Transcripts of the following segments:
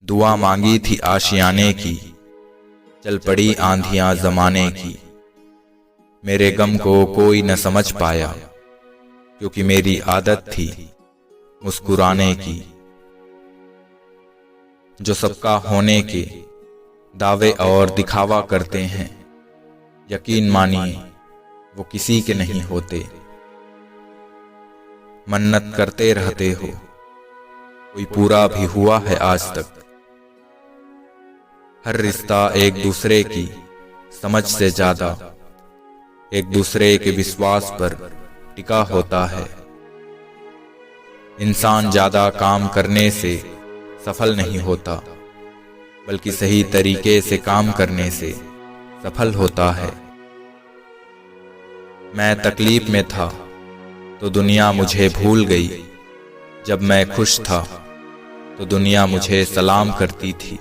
दुआ मांगी थी आशियाने की, चल पड़ी आंधियां जमाने की। मेरे गम को कोई न समझ पाया, क्योंकि मेरी आदत थी मुस्कुराने की। जो सबका होने के दावे और दिखावा करते हैं, यकीन मानिए वो किसी के नहीं होते। मन्नत करते रहते हो, कोई पूरा भी हुआ है आज तक? हर रिश्ता एक दूसरे की समझ से ज्यादा एक दूसरे के विश्वास पर टिका होता है। इंसान ज्यादा काम करने से सफल नहीं होता, बल्कि सही तरीके से काम करने से सफल होता है। मैं तकलीफ में था तो दुनिया मुझे भूल गई, जब मैं खुश था तो दुनिया मुझे सलाम करती थी।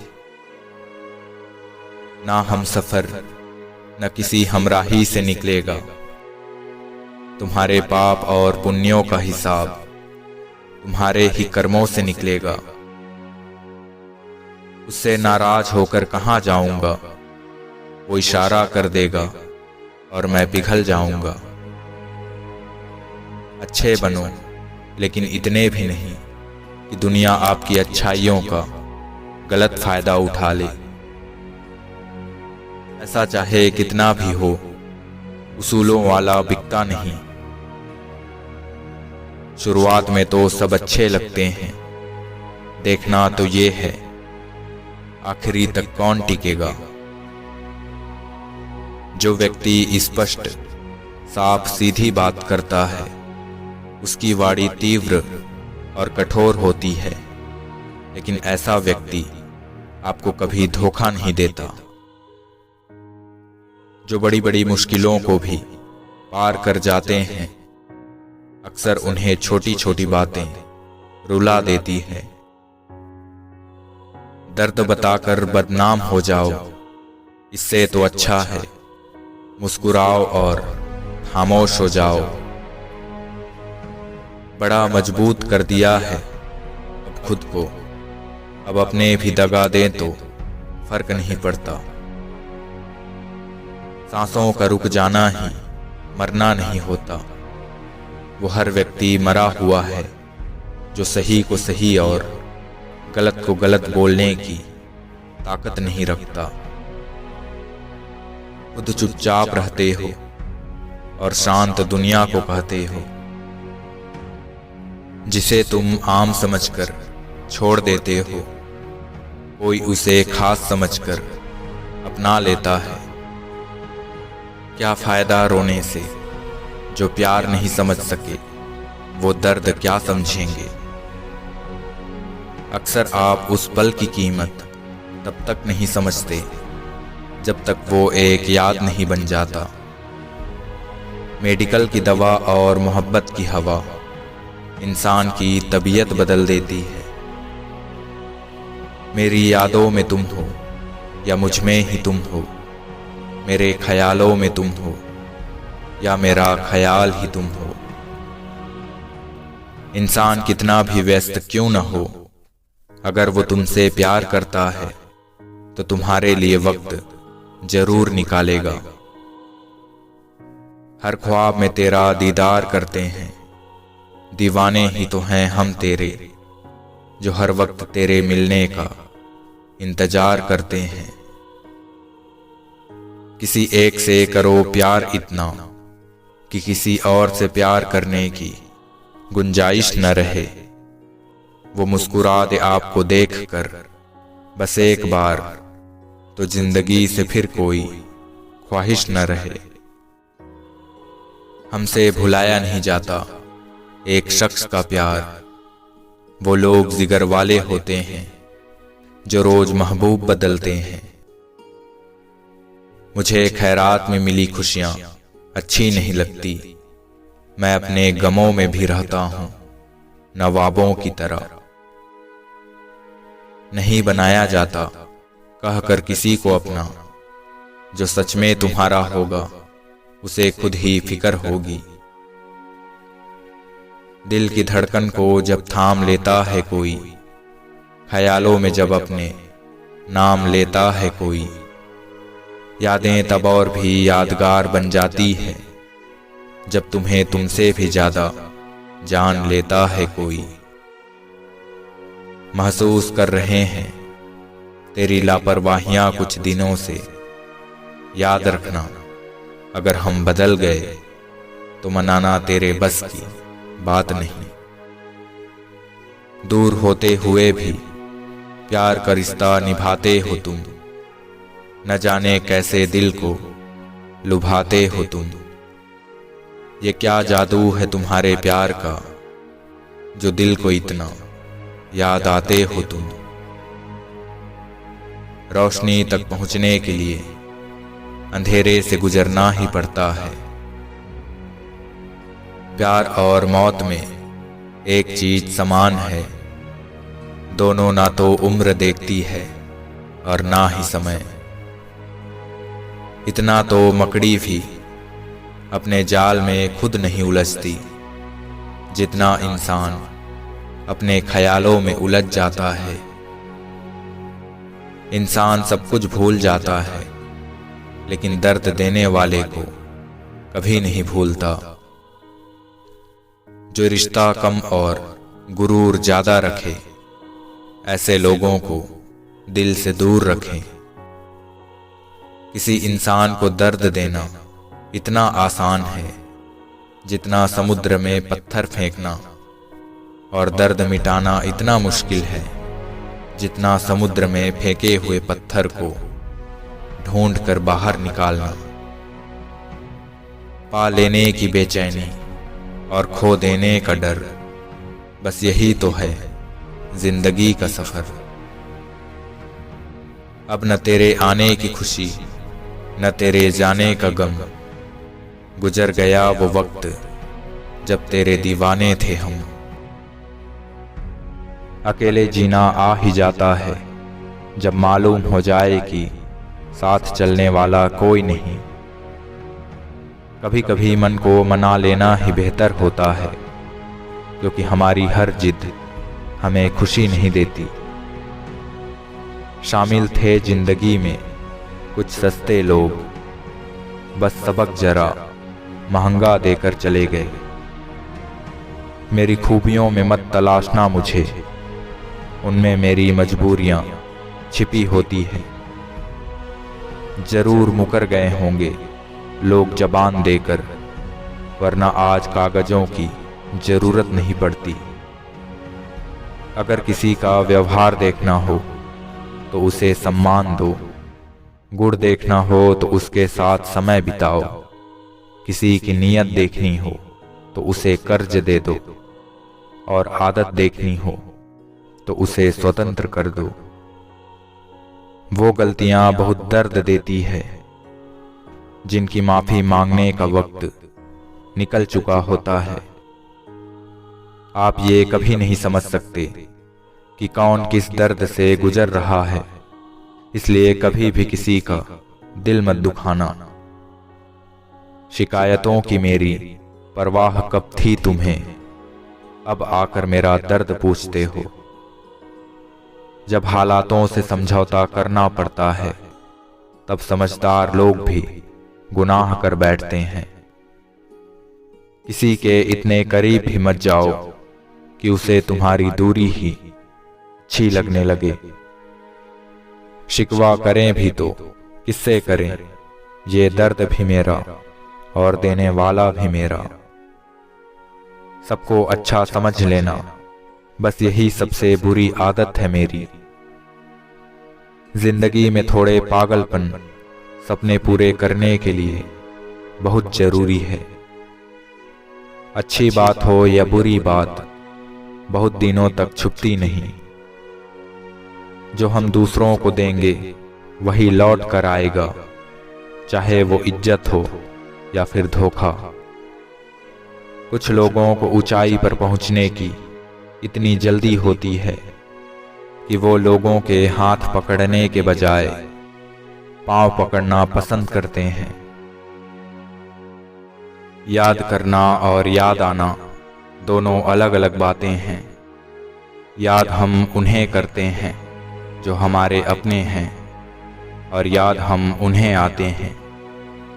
ना हम सफर न किसी हमराही से निकलेगा, तुम्हारे पाप और पुण्यों का हिसाब तुम्हारे ही कर्मों से निकलेगा। उससे नाराज होकर कहाँ जाऊंगा, वो इशारा कर देगा और मैं पिघल जाऊंगा। अच्छे बनो, लेकिन इतने भी नहीं कि दुनिया आपकी अच्छाइयों का गलत फायदा उठा ले। ऐसा चाहे कितना भी हो, उसूलों वाला बिकता नहीं। शुरुआत में तो सब अच्छे लगते हैं, देखना तो ये है आखिरी तक कौन टिकेगा। जो व्यक्ति स्पष्ट साफ सीधी बात करता है, उसकी वाणी तीव्र और कठोर होती है, लेकिन ऐसा व्यक्ति आपको कभी धोखा नहीं देता। जो बड़ी बड़ी मुश्किलों को भी पार कर जाते हैं, अक्सर उन्हें छोटी छोटी बातें रुला देती है। दर्द बताकर बदनाम हो जाओ, इससे तो अच्छा है मुस्कुराओ और खामोश हो जाओ। बड़ा मजबूत कर दिया है अब खुद को, अब अपने भी दगा दें तो फर्क नहीं पड़ता। सांसों का रुक जाना ही मरना नहीं होता। वो हर व्यक्ति मरा हुआ है जो सही को सही और गलत को गलत बोलने की ताकत नहीं रखता। खुद चुपचाप रहते हो और शांत दुनिया को कहते हो। जिसे तुम आम समझकर छोड़ देते हो, कोई उसे खास समझकर अपना लेता है। क्या फायदा रोने से, जो प्यार नहीं समझ सके वो दर्द क्या समझेंगे। अक्सर आप उस पल की कीमत तब तक नहीं समझते जब तक वो एक याद नहीं बन जाता। मेडिकल की दवा और मोहब्बत की हवा इंसान की तबीयत बदल देती है। मेरी यादों में तुम हो या मुझ में ही तुम हो, मेरे ख्यालों में तुम हो या मेरा ख्याल ही तुम हो। इंसान कितना भी व्यस्त क्यों न हो, अगर वो तुमसे प्यार करता है तो तुम्हारे लिए वक्त जरूर निकालेगा। हर ख्वाब में तेरा दीदार करते हैं, दीवाने ही तो हैं हम तेरे, जो हर वक्त तेरे मिलने का इंतजार करते हैं। किसी एक से करो प्यार इतना कि किसी और से प्यार करने की गुंजाइश न रहे। वो मुस्कुरा दे आपको देखकर बस एक बार, तो जिंदगी से फिर कोई ख्वाहिश न रहे। हमसे भुलाया नहीं जाता एक शख्स का प्यार। वो लोग जिगर वाले होते हैं जो रोज महबूब बदलते हैं। मुझे खैरात में मिली खुशियां अच्छी नहीं लगती, मैं अपने गमों में भी रहता हूं नवाबों की तरह। नहीं बनाया जाता कहकर किसी को अपना, जो सच में तुम्हारा होगा उसे खुद ही फिक्र होगी। दिल की धड़कन को जब थाम लेता है कोई, ख्यालों में जब अपने नाम लेता है कोई, यादें तब और भी यादगार बन जाती है जब तुम्हें तुमसे भी ज्यादा जान लेता है कोई। महसूस कर रहे हैं तेरी लापरवाहियां कुछ दिनों से, याद रखना अगर हम बदल गए तो मनाना तेरे बस की बात नहीं। दूर होते हुए भी प्यार का रिश्ता निभाते हो तुम, न जाने कैसे दिल को लुभाते हो तुम। ये क्या जादू है तुम्हारे प्यार का जो दिल को इतना याद आते हो तुम। रोशनी तक पहुंचने के लिए अंधेरे से गुजरना ही पड़ता है। प्यार और मौत में एक चीज समान है, दोनों ना तो उम्र देखती है और ना ही समय। इतना तो मकड़ी भी अपने जाल में खुद नहीं उलझती जितना इंसान अपने ख्यालों में उलझ जाता है। इंसान सब कुछ भूल जाता है लेकिन दर्द देने वाले को कभी नहीं भूलता। जो रिश्ता कम और गुरूर ज्यादा रखे, ऐसे लोगों को दिल से दूर रखें। किसी इंसान को दर्द देना इतना आसान है जितना समुद्र में पत्थर फेंकना, और दर्द मिटाना इतना मुश्किल है जितना समुद्र में फेंके हुए पत्थर को ढूंढ कर बाहर निकालना। पा लेने की बेचैनी और खो देने का डर, बस यही तो है जिंदगी का सफर। अब न तेरे आने की खुशी न तेरे जाने का गम, गुजर गया वो वक्त जब तेरे दीवाने थे हम। अकेले जीना आ ही जाता है जब मालूम हो जाए कि साथ चलने वाला कोई नहीं। कभी कभी मन को मना लेना ही बेहतर होता है, क्योंकि हमारी हर जिद हमें खुशी नहीं देती। शामिल थे जिंदगी में कुछ सस्ते लोग, बस सबक जरा महंगा देकर चले गए। मेरी खूबियों में मत तलाशना मुझे, उनमें मेरी मजबूरियां छिपी होती है। जरूर मुकर गए होंगे लोग जबान देकर, वरना आज कागजों की जरूरत नहीं पड़ती। अगर किसी का व्यवहार देखना हो तो उसे सम्मान दो, गुण देखना हो तो उसके साथ समय बिताओ। किसी की नीयत देखनी हो तो उसे कर्ज दे दो, और आदत देखनी हो तो उसे स्वतंत्र कर दो। वो गलतियां बहुत दर्द देती है जिनकी माफी मांगने का वक्त निकल चुका होता है। आप ये कभी नहीं समझ सकते कि कौन किस दर्द से गुजर रहा है, इसलिए कभी भी किसी का दिल मत दुखाना। शिकायतों की मेरी परवाह कब थी तुम्हें, अब आकर मेरा दर्द पूछते हो। जब हालातों से समझौता करना पड़ता है तब समझदार लोग भी गुनाह कर बैठते हैं। किसी के इतने करीब भी मत जाओ कि उसे तुम्हारी दूरी ही अच्छी लगने लगे। शिकवा करें भी तो किससे करें, ये दर्द भी मेरा और देने वाला भी मेरा। सबको अच्छा समझ लेना, बस यही सबसे बुरी आदत है मेरी। जिंदगी में थोड़े पागलपन सपने पूरे करने के लिए बहुत जरूरी है। अच्छी बात हो या बुरी बात बहुत दिनों तक छुपती नहीं। जो हम दूसरों को देंगे वही लौट कर आएगा, चाहे वो इज्जत हो या फिर धोखा। कुछ लोगों को ऊंचाई पर पहुंचने की इतनी जल्दी होती है कि वो लोगों के हाथ पकड़ने के बजाय पांव पकड़ना पसंद करते हैं। याद करना और याद आना दोनों अलग अलग बातें हैं। याद हम उन्हें करते हैं जो हमारे अपने हैं, और याद हम उन्हें आते हैं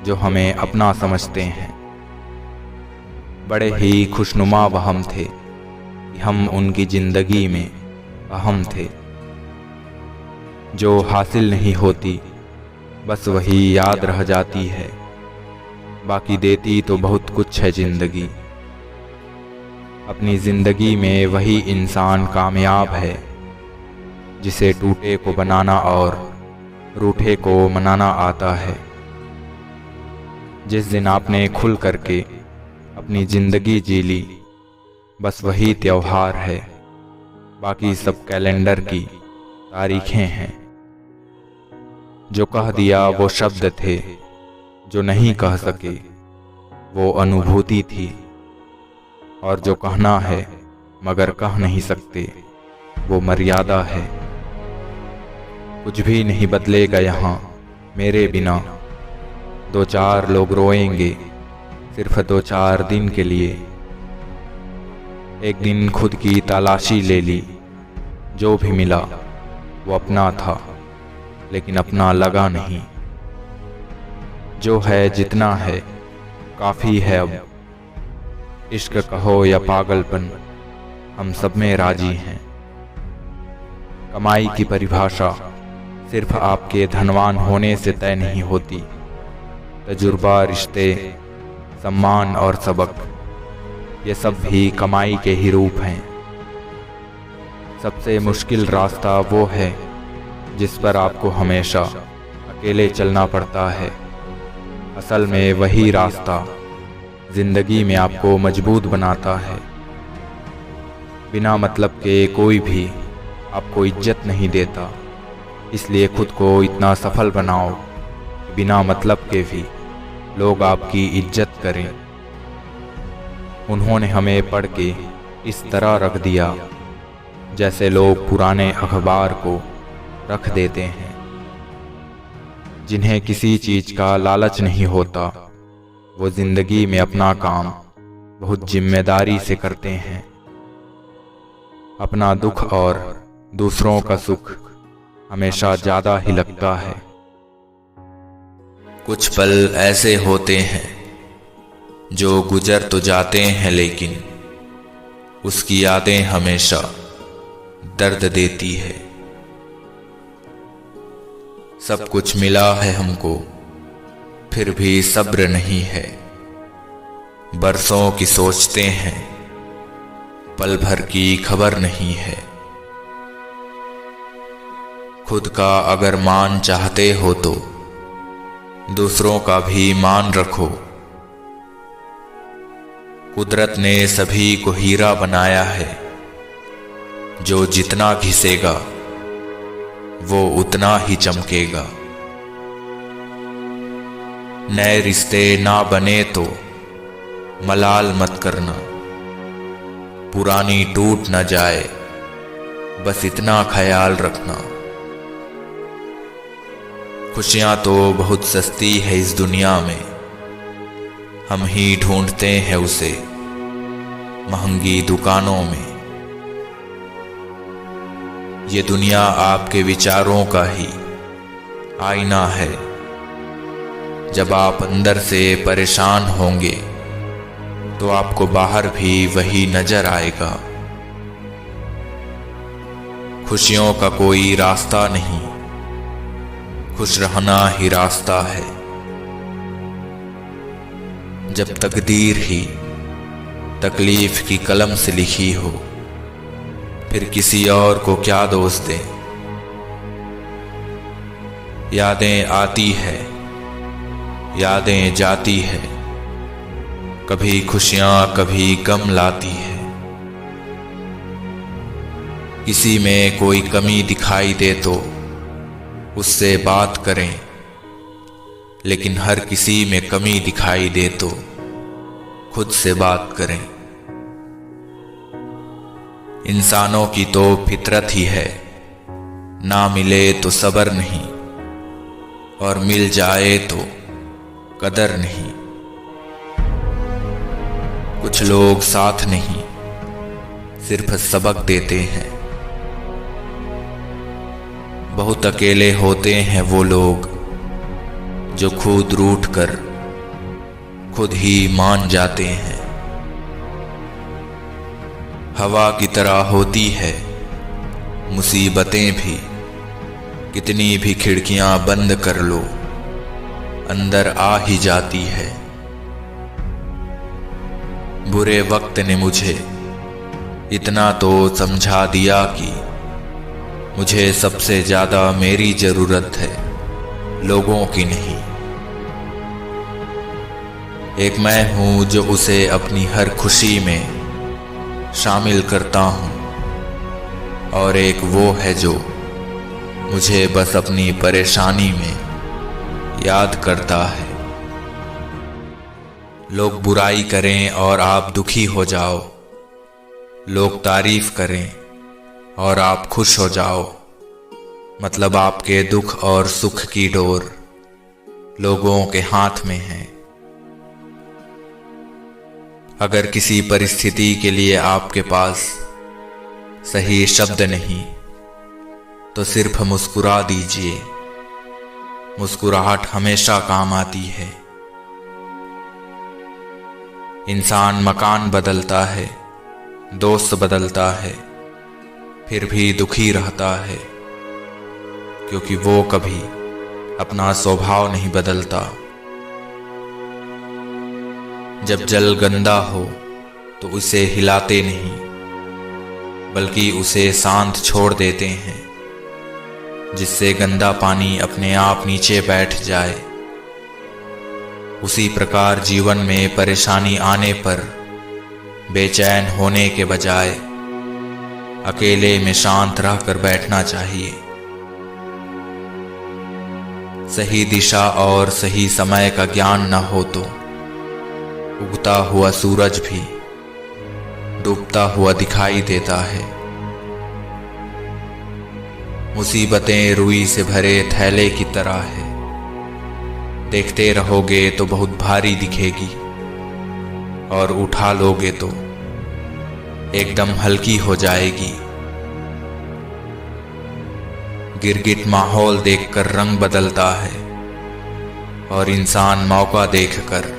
जो हमें अपना समझते हैं। बड़े ही खुशनुमा वहम थे कि हम उनकी जिंदगी में अहम थे। जो हासिल नहीं होती बस वही याद रह जाती है, बाकी देती तो बहुत कुछ है जिंदगी। अपनी जिंदगी में वही इंसान कामयाब है जिसे टूटे को बनाना और रूठे को मनाना आता है। जिस दिन आपने खुल करके अपनी जिंदगी जी ली, बस वही त्योहार है, बाकी सब कैलेंडर की तारीखें हैं। जो कह दिया वो शब्द थे, जो नहीं कह सके वो अनुभूति थी, और जो कहना है मगर कह नहीं सकते वो मर्यादा है। कुछ भी नहीं बदलेगा यहाँ मेरे बिना, दो चार लोग रोएंगे सिर्फ दो चार दिन के लिए। एक दिन खुद की तलाशी ले ली, जो भी मिला वो अपना था लेकिन अपना लगा नहीं। जो है जितना है काफ़ी है अब, इश्क कहो या पागलपन हम सब में राजी हैं। कमाई की परिभाषा सिर्फ आपके धनवान होने से तय नहीं होती। तजुर्बा, रिश्ते, सम्मान और सबक, ये सब भी कमाई के ही रूप हैं। सबसे मुश्किल रास्ता वो है जिस पर आपको हमेशा अकेले चलना पड़ता है। असल में वही रास्ता जिंदगी में आपको मजबूत बनाता है। बिना मतलब के कोई भी आपको इज्जत नहीं देता, इसलिए खुद को इतना सफल बनाओ कि बिना मतलब के भी लोग आपकी इज्जत करें। उन्होंने हमें पढ़ के इस तरह रख दिया जैसे लोग पुराने अखबार को रख देते हैं। जिन्हें किसी चीज का लालच नहीं होता वो जिंदगी में अपना काम बहुत जिम्मेदारी से करते हैं। अपना दुख और दूसरों का सुख हमेशा ज्यादा ही लगता है। कुछ पल ऐसे होते हैं जो गुजर तो जाते हैं, लेकिन उसकी यादें हमेशा दर्द देती है। सब कुछ मिला है हमको, फिर भी सब्र नहीं है। बरसों की सोचते हैं, पल भर की खबर नहीं है। खुद का अगर मान चाहते हो तो दूसरों का भी मान रखो। कुदरत ने सभी को हीरा बनाया है, जो जितना घिसेगा वो उतना ही चमकेगा। नए रिश्ते ना बने तो मलाल मत करना, पुरानी टूट न जाए बस इतना ख्याल रखना। खुशियां तो बहुत सस्ती है इस दुनिया में, हम ही ढूंढते हैं उसे महंगी दुकानों में। ये दुनिया आपके विचारों का ही आईना है, जब आप अंदर से परेशान होंगे तो आपको बाहर भी वही नजर आएगा। खुशियों का कोई रास्ता नहीं, खुश रहना ही रास्ता है। जब तकदीर ही तकलीफ की कलम से लिखी हो, फिर किसी और को क्या दोष दे। यादें आती है, यादें जाती है, कभी खुशियां कभी गम लाती है। किसी में कोई कमी दिखाई दे तो उससे बात करें, लेकिन हर किसी में कमी दिखाई दे तो खुद से बात करें। इंसानों की तो फितरत ही है, ना मिले तो सब्र नहीं, और मिल जाए तो कदर नहीं। कुछ लोग साथ नहीं सिर्फ सबक देते हैं, बहुत अकेले होते हैं वो लोग जो खुद रूठ कर खुद ही मान जाते हैं। हवा की तरह होती है मुसीबतें भी, कितनी भी खिड़कियां बंद कर लो अंदर आ ही जाती है। बुरे वक्त ने मुझे इतना तो समझा दिया कि मुझे सबसे ज्यादा मेरी जरूरत है, लोगों की नहीं। एक मैं हूं जो उसे अपनी हर खुशी में शामिल करता हूं, और एक वो है जो मुझे बस अपनी परेशानी में याद करता है। लोग बुराई करें और आप दुखी हो जाओ, लोग तारीफ करें और आप खुश हो जाओ, मतलब आपके दुख और सुख की डोर लोगों के हाथ में है। अगर किसी परिस्थिति के लिए आपके पास सही शब्द नहीं तो सिर्फ मुस्कुरा दीजिए, मुस्कुराहट हमेशा काम आती है। इंसान मकान बदलता है, दोस्त बदलता है, फिर भी दुखी रहता है, क्योंकि वो कभी अपना स्वभाव नहीं बदलता। जब जल गंदा हो तो उसे हिलाते नहीं, बल्कि उसे शांत छोड़ देते हैं, जिससे गंदा पानी अपने आप नीचे बैठ जाए। उसी प्रकार जीवन में परेशानी आने पर बेचैन होने के बजाय अकेले में शांत रहकर बैठना चाहिए। सही दिशा और सही समय का ज्ञान न हो तो उगता हुआ सूरज भी डूबता हुआ दिखाई देता है। मुसीबतें रुई से भरे थैले की तरह है, देखते रहोगे तो बहुत भारी दिखेगी और उठा लोगे तो एकदम हल्की हो जाएगी। गिरगिट माहौल देखकर रंग बदलता है और इंसान मौका देखकर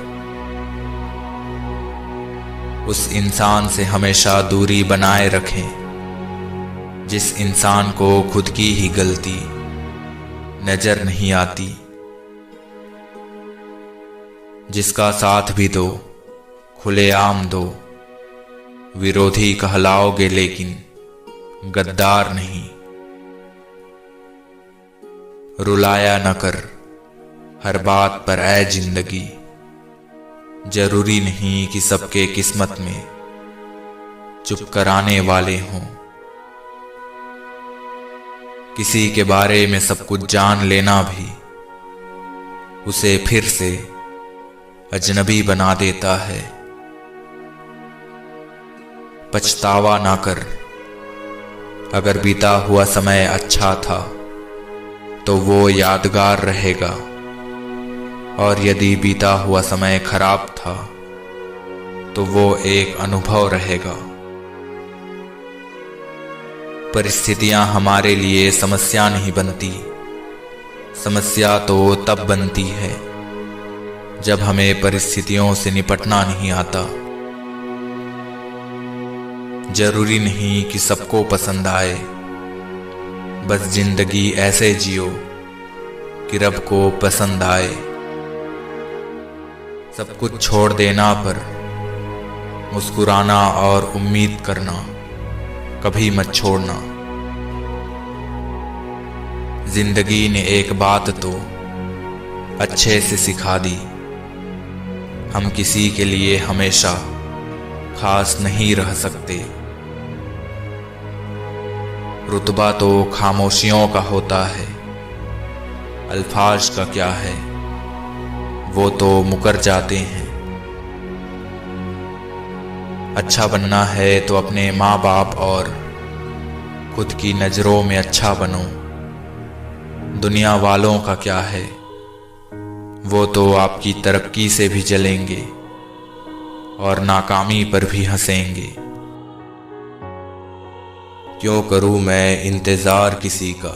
उस इंसान से हमेशा दूरी बनाए रखें जिस इंसान को खुद की ही गलती नजर नहीं आती। जिसका साथ भी दो, खुलेआम दो, विरोधी कहलाओगे लेकिन गद्दार नहीं। रुलाया न कर हर बात पर ऐ जिंदगी, जरूरी नहीं कि सबके किस्मत में चुप कराने वाले हों। किसी के बारे में सब कुछ जान लेना भी उसे फिर से अजनबी बना देता है। पछतावा ना कर, अगर बीता हुआ समय अच्छा था तो वो यादगार रहेगा, और यदि बीता हुआ समय खराब था तो वो एक अनुभव रहेगा। परिस्थितियां हमारे लिए समस्या नहीं बनती, समस्या तो तब बनती है जब हमें परिस्थितियों से निपटना नहीं आता। जरूरी नहीं कि सबको पसंद आए, बस जिंदगी ऐसे जियो कि रब को पसंद आए। सब कुछ छोड़ देना पर मुस्कुराना और उम्मीद करना कभी मत छोड़ना। जिंदगी ने एक बात तो अच्छे से सिखा दी, हम किसी के लिए हमेशा खास नहीं रह सकते। रुतबा तो खामोशियों का होता है, अल्फाज का क्या है, वो तो मुकर जाते हैं। अच्छा बनना है तो अपने माँ बाप और खुद की नज़रों में अच्छा बनो। दुनिया वालों का क्या है, वो तो आपकी तरक्की से भी जलेंगे और नाकामी पर भी हंसेंगे। क्यों करूं मैं इंतज़ार किसी का,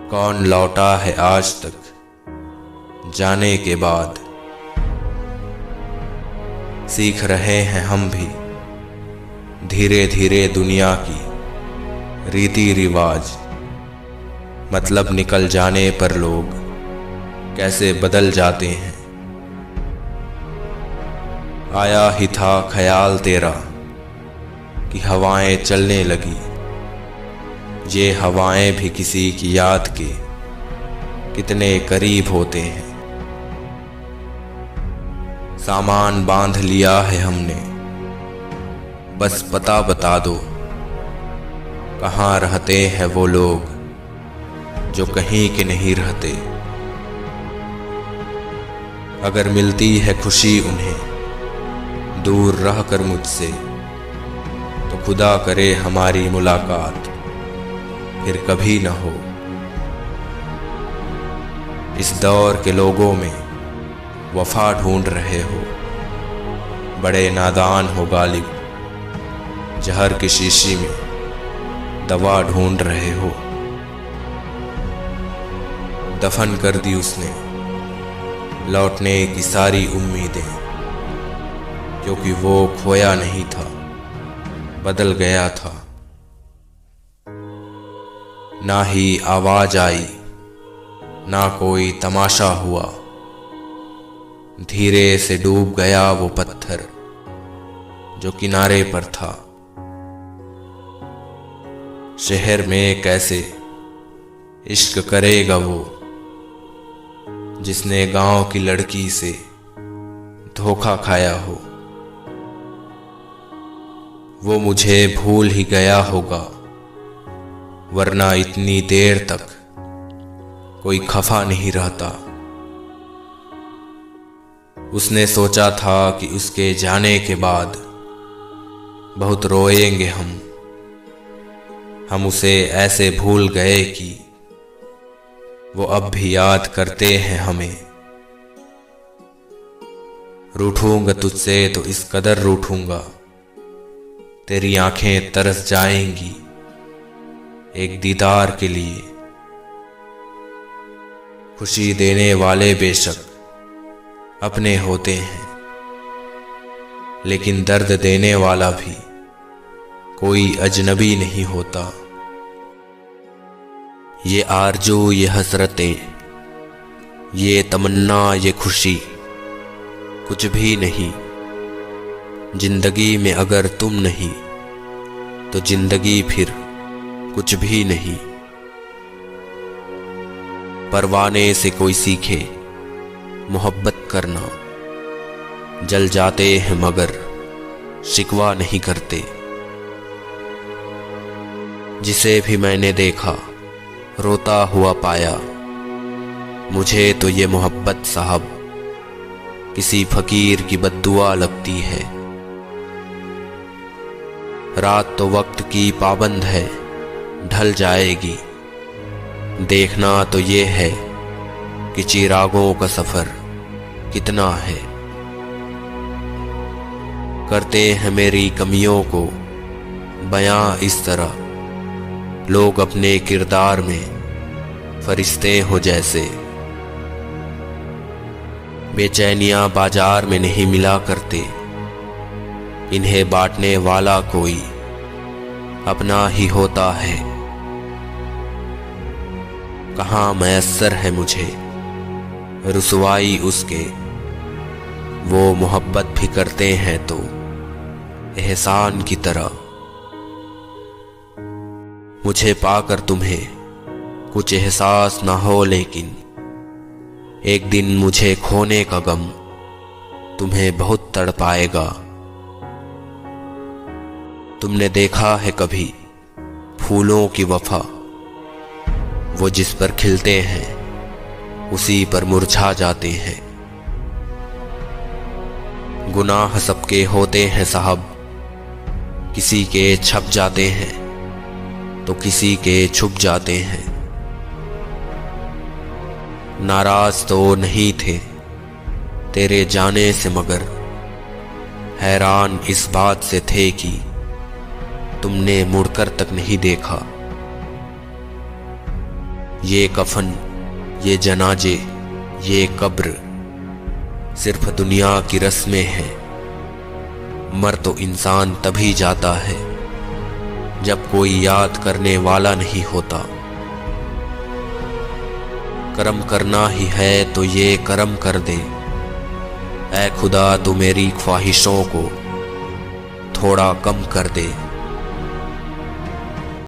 कौन लौटा है आज तक जाने के बाद। सीख रहे हैं हम भी धीरे धीरे दुनिया की रीति रिवाज। मतलब निकल जाने पर लोग कैसे बदल जाते हैं। आया ही था ख्याल तेरा कि हवाएं चलने लगी। ये हवाएं भी किसी की याद के कितने करीब होते हैं। सामान बांध लिया है हमने, बस पता बता दो कहाँ रहते हैं वो लोग जो कहीं के नहीं रहते। अगर मिलती है खुशी उन्हें दूर रहकर मुझसे, तो खुदा करे हमारी मुलाकात फिर कभी न हो। इस दौर के लोगों में वफा ढूंढ रहे हो, बड़े नादान हो गालिब। जहर की शीशी में दवा ढूंढ रहे हो। दफन कर दी उसने लौटने की सारी उम्मीदें, क्योंकि वो खोया नहीं था, बदल गया था। ना ही आवाज आई, ना कोई तमाशा हुआ। धीरे से डूब गया वो पत्थर जो किनारे पर था। शहर में कैसे इश्क करेगा वो, जिसने गांव की लड़की से धोखा खाया हो। वो मुझे भूल ही गया होगा, वरना इतनी देर तक कोई खफा नहीं रहता। उसने सोचा था कि उसके जाने के बाद बहुत रोएंगे हम उसे ऐसे भूल गए कि वो अब भी याद करते हैं हमें। रूठूंगा तुझसे तो इस कदर रूठूंगा, तेरी आंखें तरस जाएंगी एक दीदार के लिए। खुशी देने वाले बेशक अपने होते हैं, लेकिन दर्द देने वाला भी कोई अजनबी नहीं होता। ये आरज़ू, ये हसरतें, ये तमन्ना, ये खुशी कुछ भी नहीं। जिंदगी में अगर तुम नहीं तो जिंदगी फिर कुछ भी नहीं। परवाने से कोई सीखे मोहब्बत करना, जल जाते हैं मगर शिकवा नहीं करते। जिसे भी मैंने देखा रोता हुआ पाया, मुझे तो ये मोहब्बत साहब किसी फकीर की बद्दुआ लगती है। रात तो वक्त की पाबंद है, ढल जाएगी। देखना तो ये है कि चिरागों का सफर कितना है। करते हैं मेरी कमियों को बयां इस तरह लोग अपने किरदार में फरिश्ते हो जैसे। बेचैनियां बाजार में नहीं मिला करते, इन्हें बांटने वाला कोई अपना ही होता है। कहाँ मैसर है मुझे रुसवाई उसके, वो मोहब्बत भी करते हैं तो एहसान की तरह। मुझे पाकर तुम्हें कुछ एहसास ना हो, लेकिन एक दिन मुझे खोने का गम तुम्हें बहुत तड़पाएगा। तुमने देखा है कभी फूलों की वफा, वो जिस पर खिलते हैं उसी पर मुरझा जाते हैं। गुनाह सबके होते हैं साहब, किसी के छप जाते हैं तो किसी के छुप जाते हैं। नाराज तो नहीं थे तेरे जाने से, मगर हैरान इस बात से थे कि तुमने मुड़कर तक नहीं देखा। ये कफन, ये जनाजे, ये कब्र सिर्फ दुनिया की रस्में हैं। मर तो इंसान तभी जाता है जब कोई याद करने वाला नहीं होता। कर्म करना ही है तो ये कर्म कर दे, ऐ खुदा तू मेरी ख्वाहिशों को थोड़ा कम कर दे।